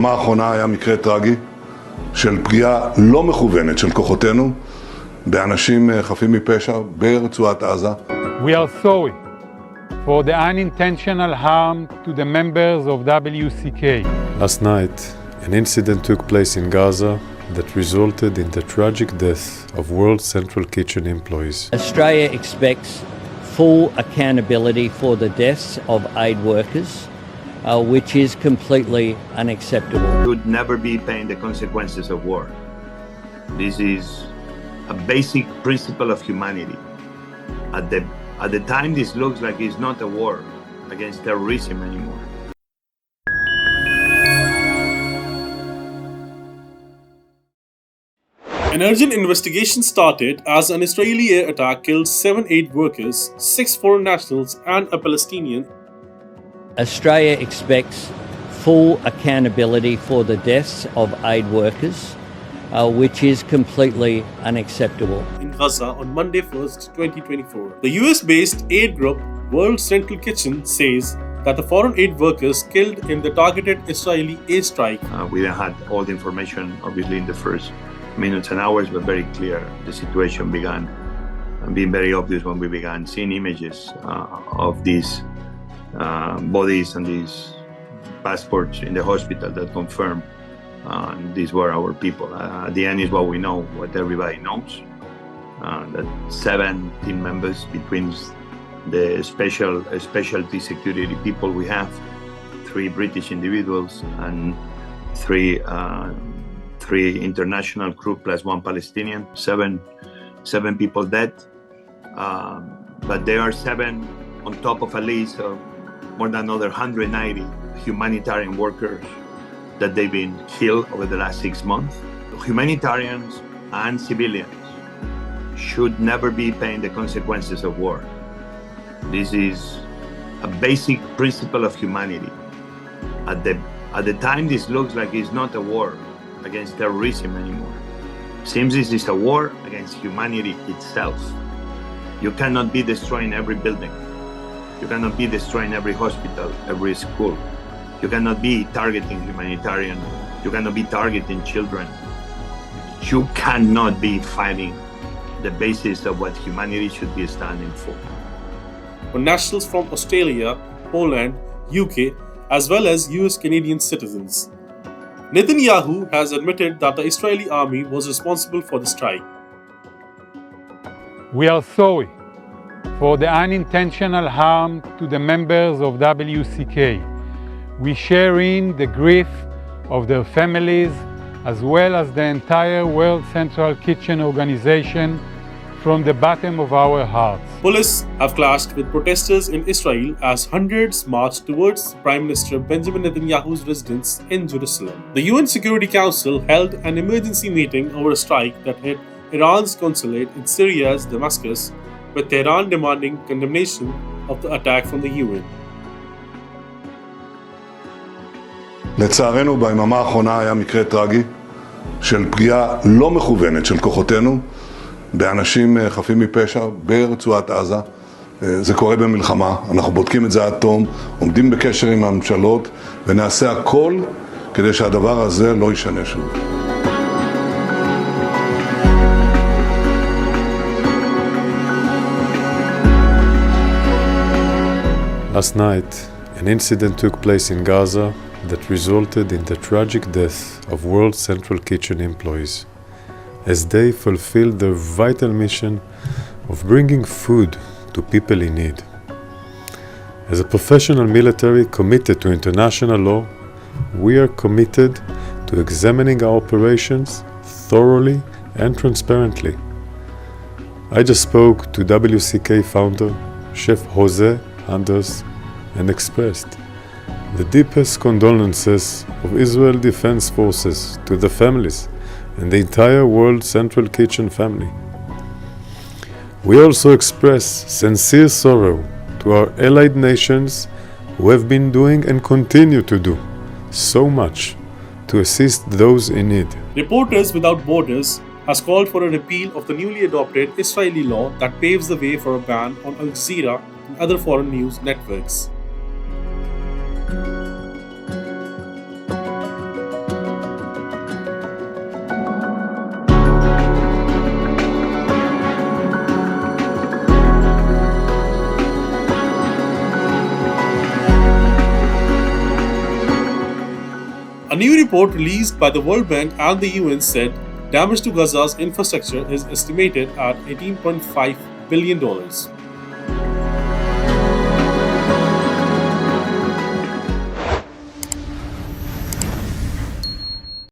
מה האחרונה היה מקרה טרגי של פגיעה לא מכוונת של כוחותינו באנשים חפים מפשע ברצועת עזה. We are sorry for the unintentional harm to the members of WCK. Last night, an incident took place in Gaza that resulted in the tragic death of World Central Kitchen employees. Australia expects full accountability for the deaths of aid workers, which is completely unacceptable. We would never be paying the consequences of war. This is a basic principle of humanity. At the time, this looks like it's not a war against terrorism anymore. An urgent investigation started as an Israeli air attack killed 7 aid workers, 6 foreign nationals and a Palestinian. Australia expects full accountability for the deaths of aid workers, which is completely unacceptable. In Gaza on Monday 1st, 2024. The US-based aid group World Central Kitchen says that the foreign aid workers killed in the targeted Israeli airstrike. We didn't have all the information, obviously, in the first minutes and hours, but very clear. The situation began being very obvious when we began seeing images of these bodies and these passports in the hospital that confirmed these were our people. At the end is what we know, what everybody knows, that 7 team members between the specialty security people we have, 3 British individuals and 3 international crew plus 1 Palestinian, 7 people dead, but there are 7 on top of a list of more than another 190 humanitarian workers that they've been killed over the last 6 months. Humanitarians and civilians should never be paying the consequences of war. This is a basic principle of humanity. At the time, this looks like it's not a war against terrorism anymore. Seems this is a war against humanity itself. You cannot be destroying every building. You cannot be destroying every hospital, every school. You cannot be targeting humanitarian. You cannot be targeting children. You cannot be fighting the basis of what humanity should be standing for. For nationals from Australia, Poland, UK, as well as US Canadian citizens. Netanyahu has admitted that the Israeli army was responsible for the strike. We are sorry for the unintentional harm to the members of WCK. We share in the grief of their families as well as the entire World Central Kitchen organization from the bottom of our hearts. Police have clashed with protesters in Israel as hundreds marched towards Prime Minister Benjamin Netanyahu's residence in Jerusalem. The UN Security Council held an emergency meeting over a strike that hit Iran's consulate in Syria's Damascus, with Tehran demanding condemnation of the attack from the UN. לצערנו, ביממה האחרונה היה מקרה טרגי של פגיעה לא מכוונת של כוחותינו באנשים חפים מפשע ברצועת עזה. זה קורה במלחמה, אנחנו בודקים את זה עד תום, עומדים בקשר עם הממשלות ונעשה הכל כדי שהדבר הזה לא יישנה שוב. Last night, an incident took place in Gaza that resulted in the tragic death of World Central Kitchen employees, as they fulfilled their vital mission of bringing food to people in need. As a professional military committed to international law, we are committed to examining our operations thoroughly and transparently. I just spoke to WCK founder, Chef Jose Anders, and expressed the deepest condolences of Israel Defense Forces to the families and the entire World Central Kitchen family. We also express sincere sorrow to our allied nations who have been doing and continue to do so much to assist those in need. Reporters Without Borders has called for a repeal of the newly adopted Israeli law that paves the way for a ban on Al Jazeera and other foreign news networks. A new report released by the World Bank and the UN said damage to Gaza's infrastructure is estimated at $18.5 billion.